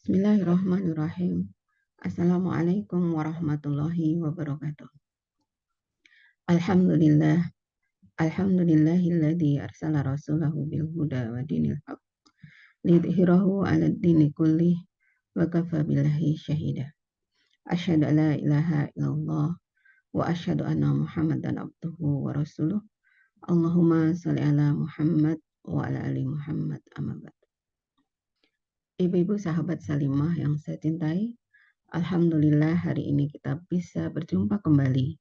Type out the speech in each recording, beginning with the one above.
Bismillahirrahmanirrahim. Assalamualaikum warahmatullahi wabarakatuh. Alhamdulillah, alhamdulillahilladzi arsala rasulahu bil huda wa dinil haq lidhhirahu 'alad dini kullih wa kafa billahi syahida. Asyhadu an la ilaha illallah wa asyhadu anna Muhammadan abduhu wa rasuluh. Allahumma shalli ala Muhammad wa ala ali Muhammad amma ba'd. Ibu-ibu sahabat Salimah yang saya cintai, alhamdulillah hari ini kita bisa berjumpa kembali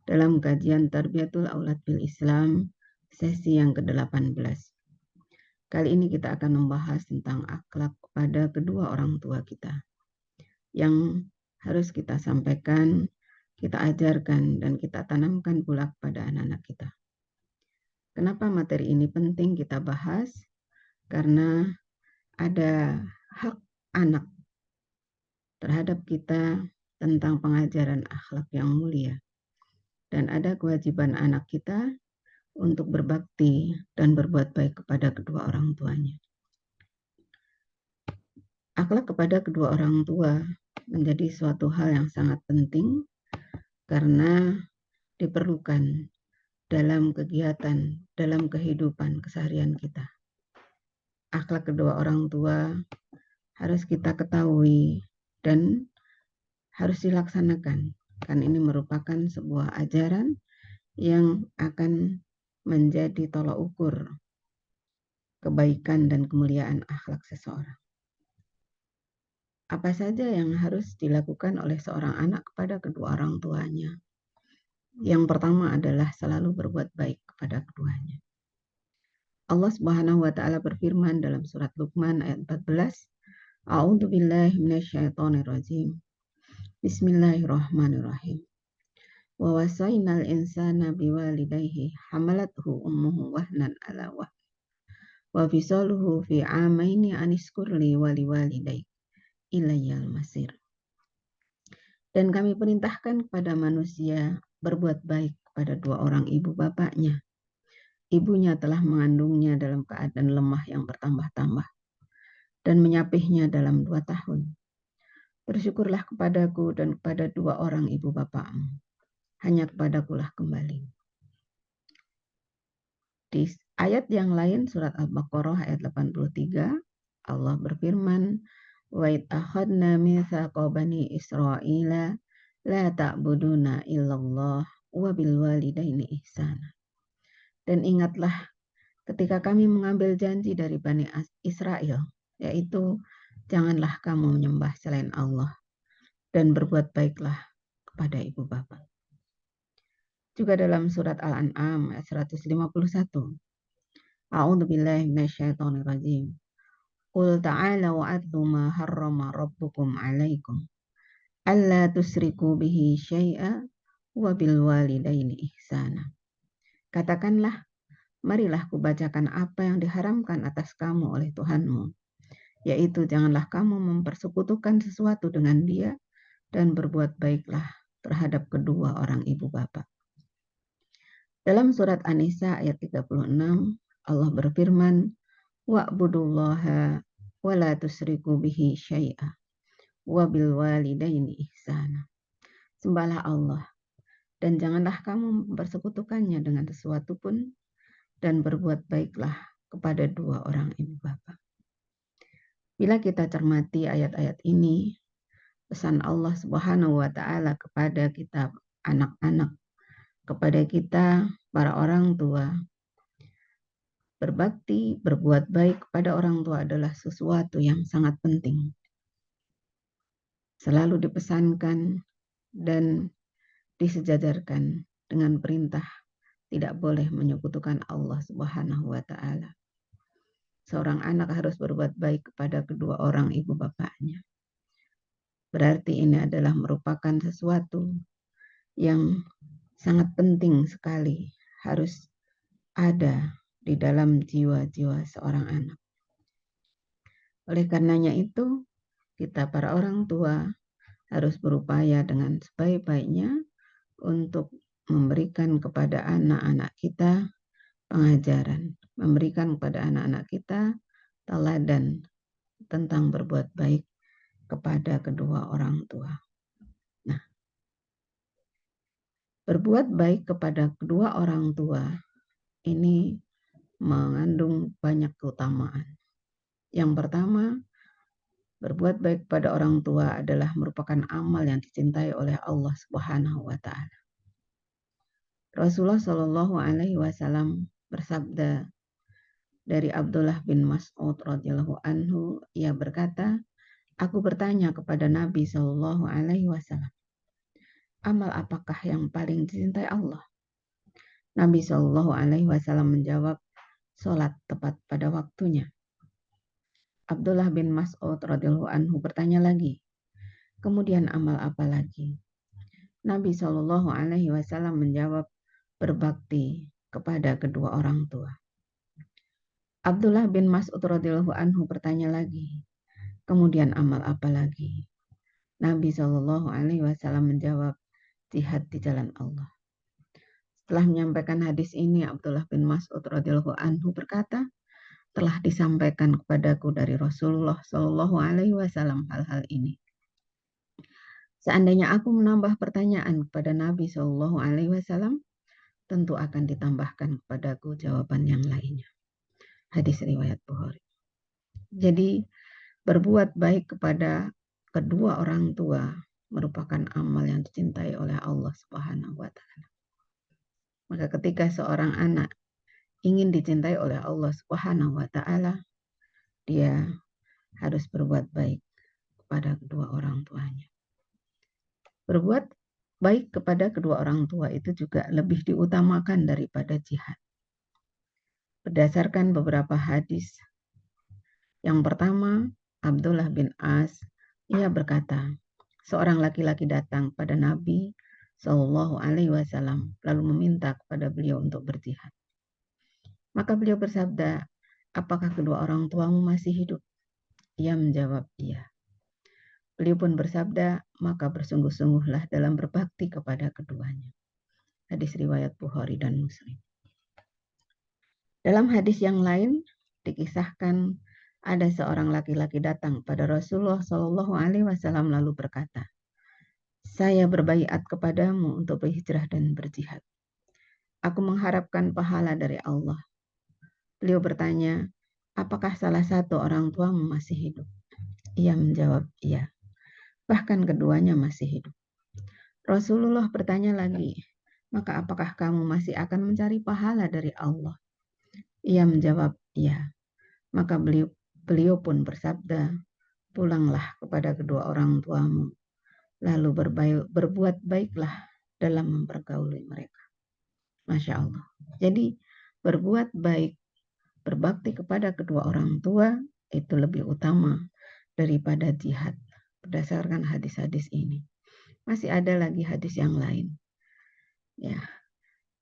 dalam kajian Tarbiyatul Aulad bil Islam sesi yang ke-18. Kali ini kita akan membahas tentang akhlak pada kedua orang tua kita yang harus kita sampaikan, kita ajarkan, dan kita tanamkan pula kepada anak-anak kita. Kenapa materi ini penting kita bahas? Karena ada hak anak terhadap kita tentang pengajaran akhlak yang mulia. Dan ada kewajiban anak kita untuk berbakti dan berbuat baik kepada kedua orang tuanya. Akhlak kepada kedua orang tua menjadi suatu hal yang sangat penting karena diperlukan dalam kegiatan, dalam kehidupan keseharian kita. Akhlak kedua orang tua harus kita ketahui dan harus dilaksanakan. Kan ini merupakan sebuah ajaran yang akan menjadi tolak ukur kebaikan dan kemuliaan akhlak seseorang. Apa saja yang harus dilakukan oleh seorang anak kepada kedua orang tuanya? Yang pertama adalah selalu berbuat baik kepada keduanya. Allah Subhanahu wa taala berfirman dalam surat Luqman ayat 14, A'udzu billahi minasyaitonir rajim. Bismillahirrahmanirrahim. Wa wasainal insana biwalidayhi hamalathu ummuhu wahnan ala wahn. Wa fisaluhu fi 'amaini aniskurli wa liwalidayk ilayyal masir. Dan kami perintahkan kepada manusia berbuat baik kepada dua orang ibu bapaknya. Ibunya telah mengandungnya dalam keadaan lemah yang bertambah-tambah dan menyapihnya dalam 2 tahun. Bersyukurlah kepadaku dan kepada dua orang ibu bapakmu. Hanya kepadakulah kembali. Di ayat yang lain surat Al-Baqarah ayat 83 Allah berfirman, wa id akhadna mitsaqa bani Israila la ta'buduna illallah wa bil walidaini ihsana. Dan ingatlah ketika kami mengambil janji dari Bani Israel, yaitu janganlah kamu menyembah selain Allah dan berbuat baiklah kepada ibu bapa. Juga dalam surat Al-An'am ayat 151. A'udzu billahi minasyaitonir rajim. Qul ta'alu atlu ma harrama rabbukum 'alaikum alla tusriku bihi syai'a wa bil walidaini ihsana. Katakanlah, marilah kubacakan apa yang diharamkan atas kamu oleh Tuhanmu, yaitu janganlah kamu mempersekutukan sesuatu dengan Dia dan berbuat baiklah terhadap kedua orang ibu bapa. Dalam surat An-Nisa ayat 36, Allah berfirman, wa'budullaha wa la tusriku bihi syai'a wa bil walidaini ihsana. Sembahlah Allah dan janganlah kamu mempersekutukannya dengan sesuatu pun dan berbuat baiklah kepada dua orang ibu bapa. Bila kita cermati ayat-ayat ini, pesan Allah Subhanahu wa taala kepada kita anak-anak, kepada kita para orang tua, berbakti, berbuat baik kepada orang tua adalah sesuatu yang sangat penting. Selalu dipesankan dan disejajarkan dengan perintah tidak boleh menyekutukan Allah Subhanahu wa taala. Seorang anak harus berbuat baik kepada kedua orang ibu bapaknya. Berarti ini adalah merupakan sesuatu yang sangat penting sekali harus ada di dalam jiwa-jiwa seorang anak. Oleh karenanya itu, kita para orang tua harus berupaya dengan sebaik-baiknya untuk memberikan kepada anak-anak kita pengajaran, memberikan kepada anak-anak kita teladan tentang berbuat baik kepada kedua orang tua. Nah, berbuat baik kepada kedua orang tua ini mengandung banyak keutamaan. Yang pertama, berbuat baik pada orang tua adalah merupakan amal yang dicintai oleh Allah Subhanahu wa taala. Rasulullah Shallallahu alaihi wasallam bersabda dari Abdullah bin Mas'ud radhiyallahu anhu, ia berkata, aku bertanya kepada Nabi Shallallahu alaihi wasallam, amal apakah yang paling dicintai Allah? Nabi Shallallahu alaihi wasallam menjawab, salat tepat pada waktunya. Abdullah bin Mas'ud radhiyallahu anhu bertanya lagi, kemudian amal apa lagi? Nabi Shallallahu alaihi wasallam menjawab, berbakti kepada kedua orang tua. Abdullah bin Mas'ud radhiyallahu anhu bertanya lagi, kemudian amal apa lagi? Nabi Shallallahu alaihi wasallam menjawab, jihad di jalan Allah. Setelah menyampaikan hadis ini, Abdullah bin Mas'ud radhiyallahu anhu berkata, telah disampaikan kepadaku dari Rasulullah Shallallahu alaihi wasallam hal-hal ini. Seandainya aku menambah pertanyaan kepada Nabi Shallallahu alaihi wasallam, tentu akan ditambahkan kepadaku jawaban yang lainnya. Hadis riwayat Bukhari. Jadi berbuat baik kepada kedua orang tua merupakan amal yang dicintai oleh Allah Subhanahu wa taala. Maka ketika seorang anak ingin dicintai oleh Allah Subhanahu wa taala, dia harus berbuat baik kepada kedua orang tuanya. Berbuat baik kepada kedua orang tua itu juga lebih diutamakan daripada jihad. Berdasarkan beberapa hadis. Yang pertama, Abdullah bin As, ia berkata, seorang laki-laki datang pada Nabi Shallallahu alaihi wasallam lalu meminta kepada beliau untuk berjihad. Maka beliau bersabda, apakah kedua orang tuamu masih hidup? Ia menjawab, iya. Beliau pun bersabda, maka bersungguh-sungguhlah dalam berbakti kepada keduanya. Hadis riwayat Bukhari dan Muslim. Dalam hadis yang lain dikisahkan ada seorang laki-laki datang pada Rasulullah Shallallahu alaihi wasallam lalu berkata, saya berbaiat kepadamu untuk berhijrah dan berjihad. Aku mengharapkan pahala dari Allah. Beliau bertanya, apakah salah satu orang tuamu masih hidup? Ia menjawab, iya. Bahkan keduanya masih hidup. Rasulullah bertanya lagi, maka apakah kamu masih akan mencari pahala dari Allah? Ia menjawab, iya. Maka beliau pun bersabda, pulanglah kepada kedua orang tuamu, lalu berbuat baiklah dalam mempergauli mereka. Masya Allah. Jadi berbuat baik, berbakti kepada kedua orang tua itu lebih utama daripada jihad. Berdasarkan hadis-hadis ini. Masih ada lagi hadis yang lain. Ya,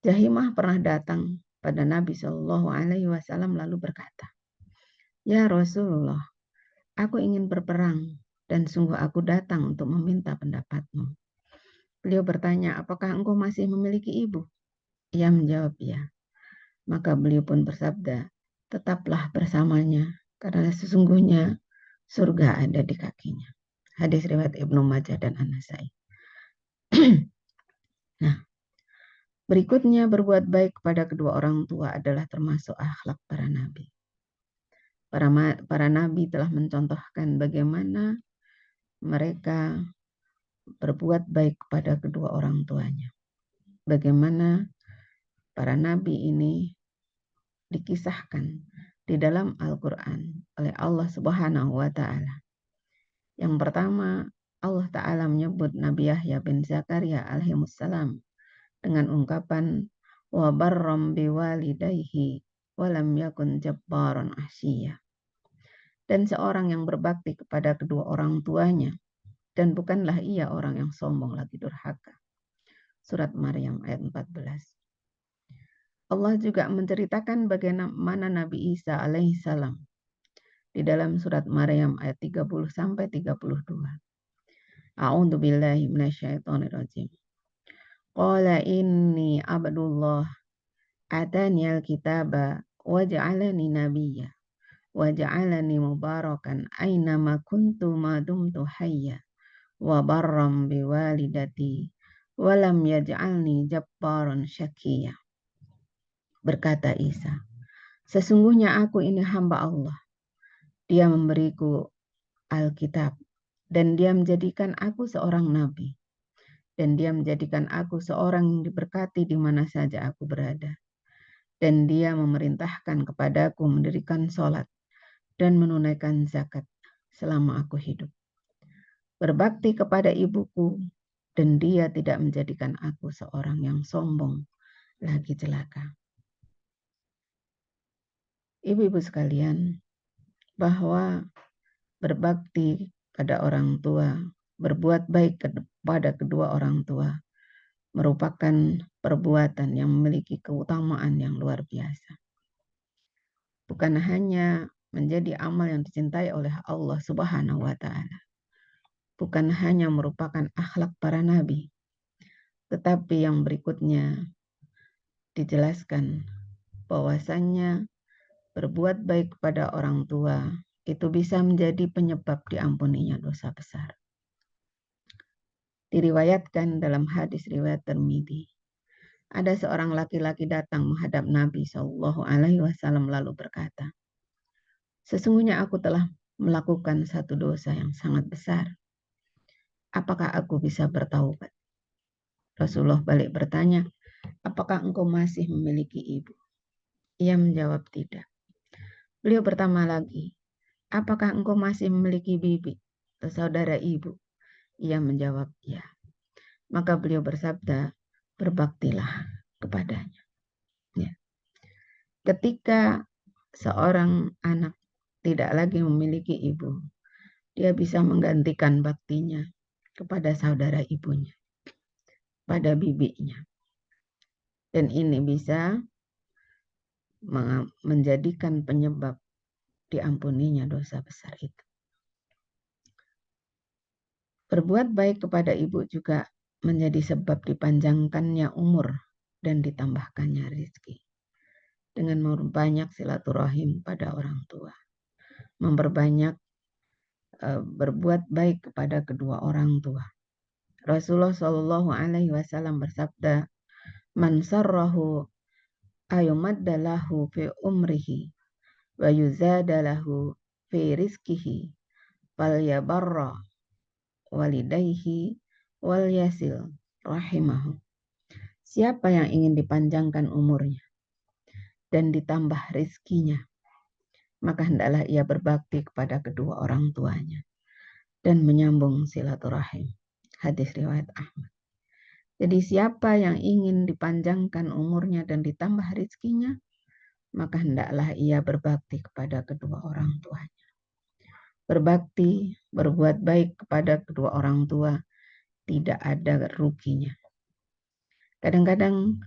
Jahimah pernah datang pada Nabi Shallallahu alaihi wasallam lalu berkata, ya Rasulullah, aku ingin berperang dan sungguh aku datang untuk meminta pendapatmu. Beliau bertanya, apakah engkau masih memiliki ibu? Ia menjawab, ya. Maka beliau pun bersabda, tetaplah bersamanya karena sesungguhnya surga ada di kakinya. Hadis riwayat Ibnu Majah dan An-Nasai. Nah, berikutnya berbuat baik kepada kedua orang tua adalah termasuk akhlak para nabi. Para nabi telah mencontohkan bagaimana mereka berbuat baik kepada kedua orang tuanya. Bagaimana para nabi ini dikisahkan di dalam Al-Quran oleh Allah Subhanahu wa Ta'ala. Yang pertama, Allah Ta'ala menyebut Nabi Yahya bin Zakaria alaihissalam dengan ungkapan wa barram biwalidayhi wa lam yakun jabbaran asyiya. Dan seorang yang berbakti kepada kedua orang tuanya dan bukanlah ia orang yang sombong lagi durhaka. Surat Maryam ayat 14. Allah juga menceritakan bagaimana Nabi Isa alaihissalam di dalam surat Maryam ayat 30 sampai 32. A'udzu billahi minasyaitonir rajim. Qala inni abdullah atani alkitaba wa ja'alani nabiyya waj'alani mubarakan aynama kuntu ma dumtu hayya wa barram biwalidati wa lam yaj'alni jabbaran syaqiyya. Berkata Isa, sesungguhnya aku ini hamba Allah. Dia memberiku Alkitab dan dia menjadikan aku seorang nabi. Dan dia menjadikan aku seorang yang diberkati di mana saja aku berada. Dan dia memerintahkan kepadaku mendirikan sholat dan menunaikan zakat selama aku hidup. Berbakti kepada ibuku, dan dia tidak menjadikan aku seorang yang sombong lagi celaka. Ibu-ibu sekalian, bahwa berbakti pada orang tua, berbuat baik kepada kedua orang tua, merupakan perbuatan yang memiliki keutamaan yang luar biasa. Bukan hanya menjadi amal yang dicintai oleh Allah Subhanahu wa Ta'ala, bukan hanya merupakan akhlak para nabi, tetapi yang berikutnya dijelaskan bahwasannya berbuat baik kepada orang tua itu bisa menjadi penyebab diampuninya dosa besar. Diriwayatkan dalam hadis riwayat Tirmidzi, ada seorang laki-laki datang menghadap Nabi SAW lalu berkata, sesungguhnya aku telah melakukan satu dosa yang sangat besar. Apakah aku bisa bertaubat? Rasulullah balik bertanya, apakah engkau masih memiliki ibu? Ia menjawab tidak. Beliau bertanya lagi, apakah engkau masih memiliki bibi atau saudara ibu? Ia menjawab ya. Maka beliau bersabda, berbaktilah kepadanya. Ya. Ketika seorang anak tidak lagi memiliki ibu, dia bisa menggantikan baktinya kepada saudara ibunya, pada bibinya. Dan ini bisa menjadikan penyebab diampuninya dosa besar itu. Berbuat baik kepada ibu juga menjadi sebab dipanjangkannya umur dan ditambahkannya rezeki. Dengan memperbanyak silaturahim pada orang tua. Memperbanyak berbuat baik kepada kedua orang tua. Rasulullah SAW bersabda, man sarrahu ayumaddalahu fi umrihi wa yuzadalahu fi rizkihi fal yabarra walidayhi wal yasil rahimahu. Siapa yang ingin dipanjangkan umurnya dan ditambah rizkinya, maka hendaklah ia berbakti kepada kedua orang tuanya dan menyambung silaturahim. Hadis riwayat Ahmad. Jadi siapa yang ingin dipanjangkan umurnya dan ditambah rizkinya, maka hendaklah ia berbakti kepada kedua orang tuanya. Berbakti, berbuat baik kepada kedua orang tua tidak ada ruginya. Kadang-kadang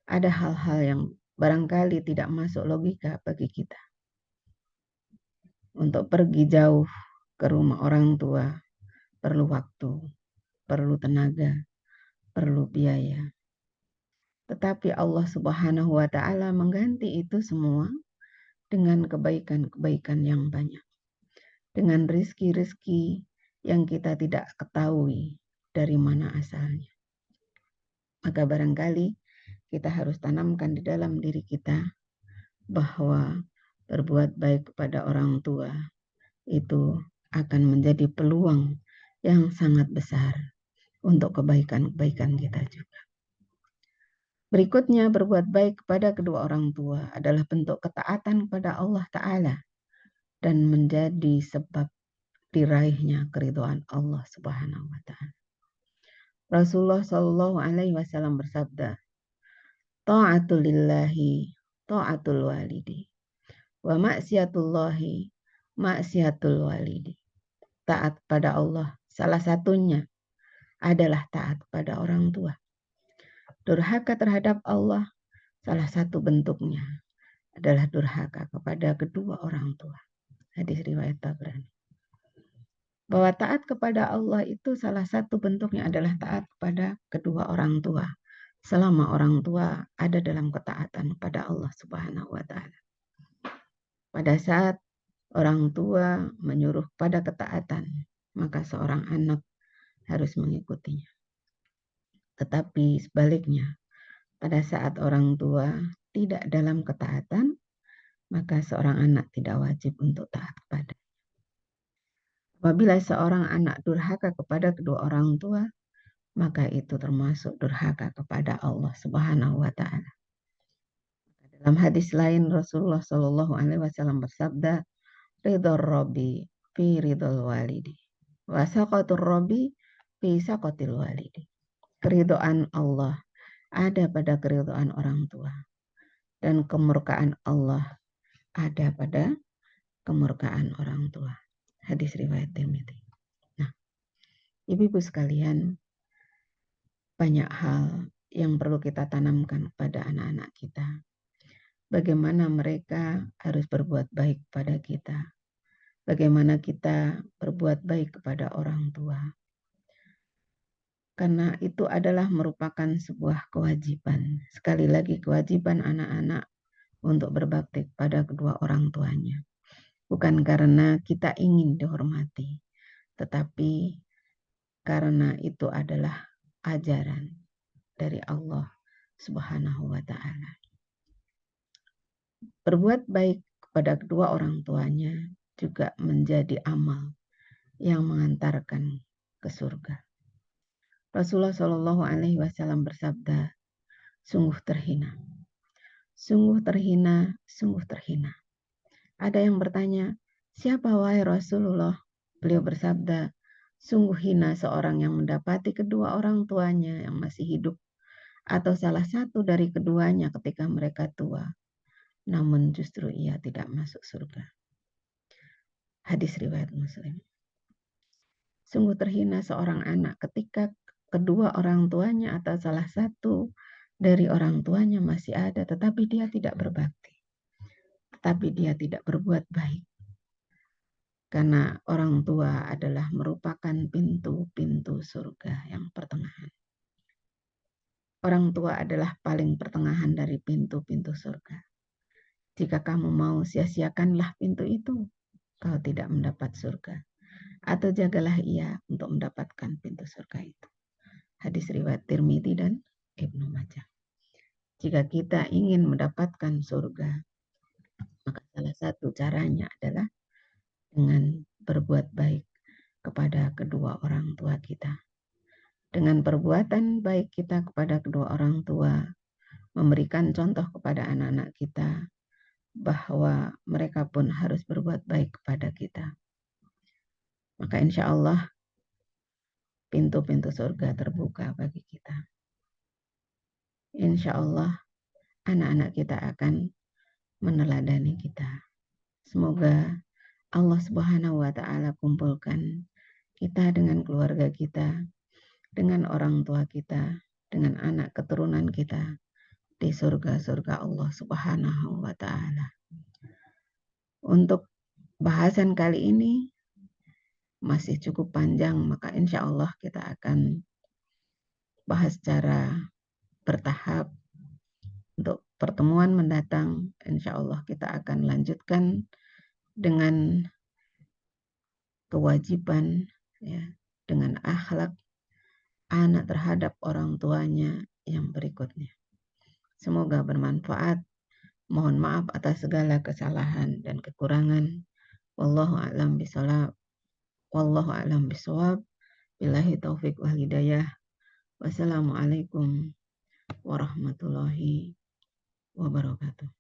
ada hal-hal yang barangkali tidak masuk logika bagi kita. Untuk pergi jauh ke rumah orang tua perlu waktu, perlu tenaga, perlu biaya. Tetapi Allah Subhanahu wa Ta'ala mengganti itu semua dengan kebaikan-kebaikan yang banyak. Dengan rizki-rizki yang kita tidak ketahui dari mana asalnya. Maka barangkali kita harus tanamkan di dalam diri kita bahwa berbuat baik kepada orang tua itu akan menjadi peluang yang sangat besar untuk kebaikan-kebaikan kita juga. Berikutnya, berbuat baik kepada kedua orang tua adalah bentuk ketaatan kepada Allah Ta'ala dan menjadi sebab diraihnya keridhaan Allah Subhanahu wa Ta'ala. Rasulullah Shallallahu Alaihi Wasallam bersabda, ta'atul lillahi ta'atul walidi wa maksiatullahi maksiatul walidi. Taat pada Allah salah satunya adalah taat pada orang tua. Durhaka terhadap Allah salah satu bentuknya adalah durhaka kepada kedua orang tua. Hadis riwayat Tabrani. Bahwa taat kepada Allah itu salah satu bentuknya adalah taat kepada kedua orang tua. Selama orang tua ada dalam ketaatan kepada Allah Subhanahu wa Ta'ala. Pada saat orang tua menyuruh pada ketaatan, maka seorang anak harus mengikutinya. Tetapi sebaliknya, pada saat orang tua tidak dalam ketaatan, maka seorang anak tidak wajib untuk taat kepada. Apabila seorang anak durhaka kepada kedua orang tua, maka itu termasuk durhaka kepada Allah Subhanahu wa taala. Dalam hadis lain Rasulullah Shallallahu alaihi wasallam bersabda, "Ridho Rabbi fi ridhol walidi, wa saqatur Rabbi fi saqatil walidi." Keridhaan Allah ada pada keridhaan orang tua, dan kemurkaan Allah ada pada kemurkaan orang tua. Hadis riwayat Tirmidzi. Nah, ibu-ibu sekalian, banyak hal yang perlu kita tanamkan pada anak-anak kita. Bagaimana mereka harus berbuat baik pada kita. Bagaimana kita berbuat baik kepada orang tua. Karena itu adalah merupakan sebuah kewajiban. Sekali lagi, kewajiban anak-anak untuk berbakti pada kedua orang tuanya. Bukan karena kita ingin dihormati, tetapi karena itu adalah ajaran dari Allah Subhanahu wa taala. Berbuat baik kepada kedua orang tuanya juga menjadi amal yang mengantarkan ke surga. Rasulullah Shallallahu alaihi wasallam bersabda, sungguh terhina. Sungguh terhina, sungguh terhina. Ada yang bertanya, siapa wahai Rasulullah? Beliau bersabda, sungguh hina seorang yang mendapati kedua orang tuanya yang masih hidup atau salah satu dari keduanya ketika mereka tua, namun justru ia tidak masuk surga. Hadis riwayat Muslim. Sungguh terhina seorang anak ketika kedua orang tuanya atau salah satu dari orang tuanya masih ada, tetapi dia tidak berbakti, tetapi dia tidak berbuat baik. Karena orang tua adalah merupakan pintu-pintu surga yang pertengahan. Orang tua adalah paling pertengahan dari pintu-pintu surga. Jika kamu mau, sia-siakanlah pintu itu, kau tidak mendapat surga. Atau jagalah ia untuk mendapatkan pintu surga itu. Hadis riwayat Tirmidzi dan Ibnu Majah. Jika kita ingin mendapatkan surga, maka salah satu caranya adalah dengan berbuat baik kepada kedua orang tua kita. Dengan perbuatan baik kita kepada kedua orang tua, memberikan contoh kepada anak-anak kita bahwa mereka pun harus berbuat baik kepada kita. Maka insya Allah pintu-pintu surga terbuka bagi kita. Insya Allah anak-anak kita akan meneladani kita. Semoga Allah Subhanahu wa taala kumpulkan kita dengan keluarga kita, dengan orang tua kita, dengan anak keturunan kita di surga-surga Allah Subhanahu wa taala. Untuk bahasan kali ini masih cukup panjang, maka insya Allah kita akan bahas secara bertahap. Untuk pertemuan mendatang, insya Allah kita akan lanjutkan dengan kewajiban, ya, dengan akhlak anak terhadap orang tuanya yang berikutnya. Semoga bermanfaat. Mohon maaf atas segala kesalahan dan kekurangan. Wallahu a'lam bishawab. Wallahu a'lam bishawab. Billahi taufik wal hidayah. Wassalamualaikum warahmatullahi wabarakatuh.